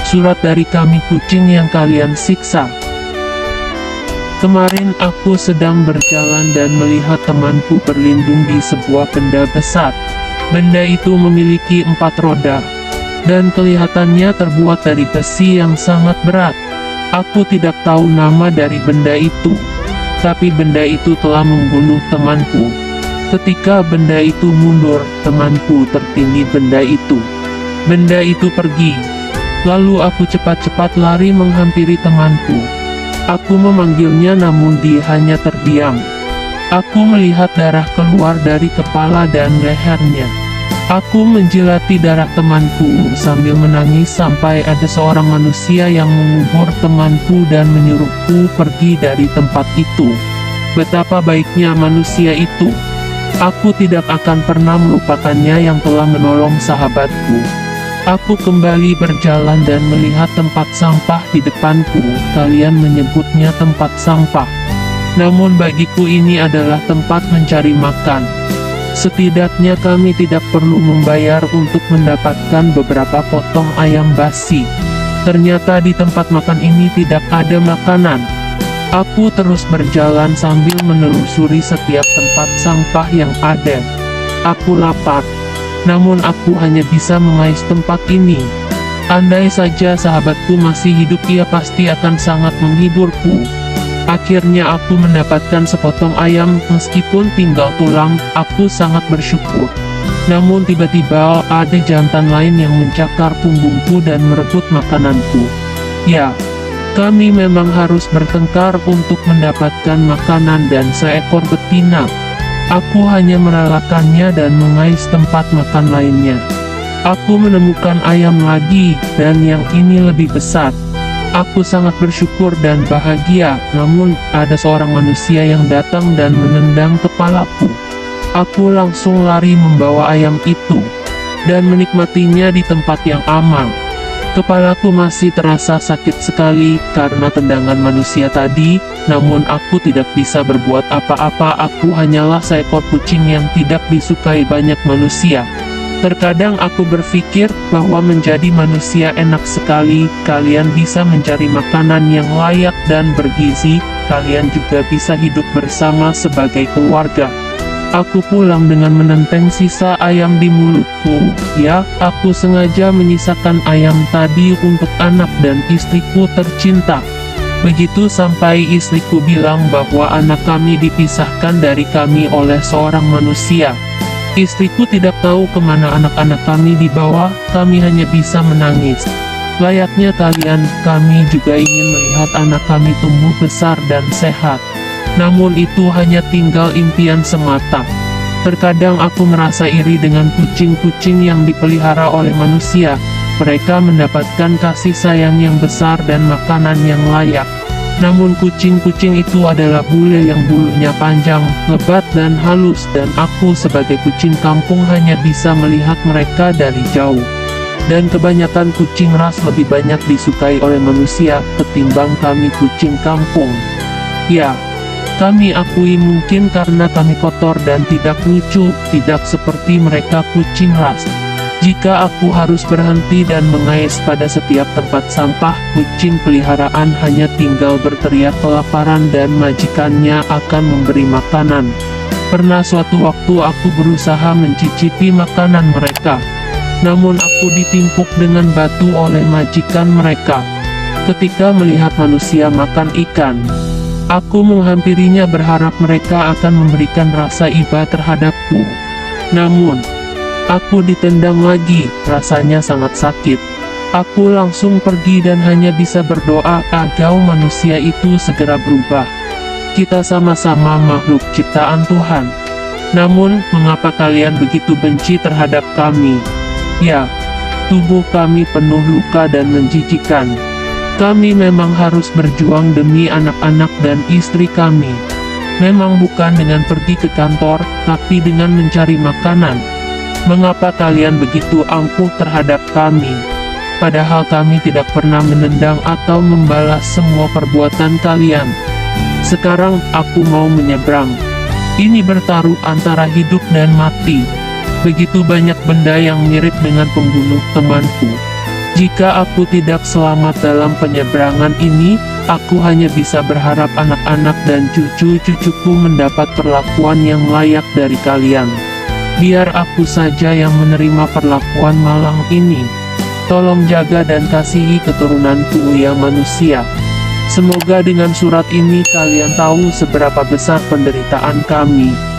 Surat dari kami kucing yang kalian siksa. Kemarin aku sedang berjalan dan melihat temanku berlindung di sebuah benda besar. Benda itu memiliki 4 roda, dan kelihatannya terbuat dari besi yang sangat berat. Aku tidak tahu nama dari benda itu, tapi benda itu telah membunuh temanku. Ketika benda itu mundur, temanku tertindih benda itu. Benda itu pergi. Lalu aku cepat-cepat lari menghampiri temanku. Aku memanggilnya namun dia hanya terdiam. Aku melihat darah keluar dari kepala dan lehernya. Aku menjilati darah temanku sambil menangis sampai ada seorang manusia yang mengubur temanku dan menyuruhku pergi dari tempat itu. Betapa baiknya manusia itu. Aku tidak akan pernah melupakannya yang telah menolong sahabatku. Aku kembali berjalan dan melihat tempat sampah di depanku. Kalian menyebutnya tempat sampah. Namun bagiku ini adalah tempat mencari makan. Setidaknya kami tidak perlu membayar untuk mendapatkan beberapa potong ayam basi. Ternyata di tempat makan ini tidak ada makanan. Aku terus berjalan sambil menelusuri setiap tempat sampah yang ada. Aku lapar. Namun aku hanya bisa mengais tempat ini. Andai saja sahabatku masih hidup, ia pasti akan sangat menghiburku. Akhirnya aku mendapatkan sepotong ayam, meskipun tinggal tulang, aku sangat bersyukur. Namun tiba-tiba ada jantan lain yang mencakar punggungku dan merebut makananku. Ya, kami memang harus bertengkar untuk mendapatkan makanan dan seekor betina. Aku hanya merelakannya dan mengais tempat makan lainnya. Aku menemukan ayam lagi, dan yang ini lebih besar. Aku sangat bersyukur dan bahagia, namun ada seorang manusia yang datang dan menendang kepalaku. Aku langsung lari membawa ayam itu, dan menikmatinya di tempat yang aman. Kepalaku masih terasa sakit sekali karena tendangan manusia tadi, namun aku tidak bisa berbuat apa-apa. Aku hanyalah seekor kucing yang tidak disukai banyak manusia. Terkadang aku berpikir bahwa menjadi manusia enak sekali. Kalian bisa mencari makanan yang layak dan bergizi, kalian juga bisa hidup bersama sebagai keluarga. Aku pulang dengan menenteng sisa ayam di mulutku. Ya, aku sengaja menyisakan ayam tadi untuk anak dan istriku tercinta. Begitu sampai istriku bilang bahwa anak kami dipisahkan dari kami oleh seorang manusia. Istriku tidak tahu kemana anak-anak kami dibawa, kami hanya bisa menangis. Layaknya kalian, kami juga ingin melihat anak kami tumbuh besar dan sehat. Namun itu hanya tinggal impian semata. Terkadang aku merasa iri dengan kucing-kucing yang dipelihara oleh manusia. Mereka mendapatkan kasih sayang yang besar dan makanan yang layak. Namun kucing-kucing itu adalah bule yang bulunya panjang, lebat dan halus, dan aku sebagai kucing kampung hanya bisa melihat mereka dari jauh. Dan kebanyakan kucing ras lebih banyak disukai oleh manusia ketimbang kami kucing kampung. Ya, kami akui mungkin karena kami kotor dan tidak lucu, tidak seperti mereka kucing ras. Jika aku harus berhenti dan mengais pada setiap tempat sampah, kucing peliharaan hanya tinggal berteriak kelaparan dan majikannya akan memberi makanan. Pernah suatu waktu aku berusaha mencicipi makanan mereka. Namun aku ditimpuk dengan batu oleh majikan mereka. Ketika melihat manusia makan ikan, aku menghampirinya berharap mereka akan memberikan rasa iba terhadapku. Namun, aku ditendang lagi, rasanya sangat sakit. Aku langsung pergi dan hanya bisa berdoa agar manusia itu segera berubah. Kita sama-sama makhluk ciptaan Tuhan. Namun, mengapa kalian begitu benci terhadap kami? Ya, tubuh kami penuh luka dan menjijikan. Kami memang harus berjuang demi anak-anak dan istri kami. Memang bukan dengan pergi ke kantor, tapi dengan mencari makanan. Mengapa kalian begitu angkuh terhadap kami? Padahal kami tidak pernah menendang atau membalas semua perbuatan kalian. Sekarang aku mau menyeberang. Ini bertaruh antara hidup dan mati. Begitu banyak benda yang mirip dengan pembunuh temanku. Jika aku tidak selamat dalam penyeberangan ini, aku hanya bisa berharap anak-anak dan cucu-cucuku mendapat perlakuan yang layak dari kalian. Biar aku saja yang menerima perlakuan malang ini. Tolong jaga dan kasihi keturunanku ya manusia. Semoga dengan surat ini kalian tahu seberapa besar penderitaan kami.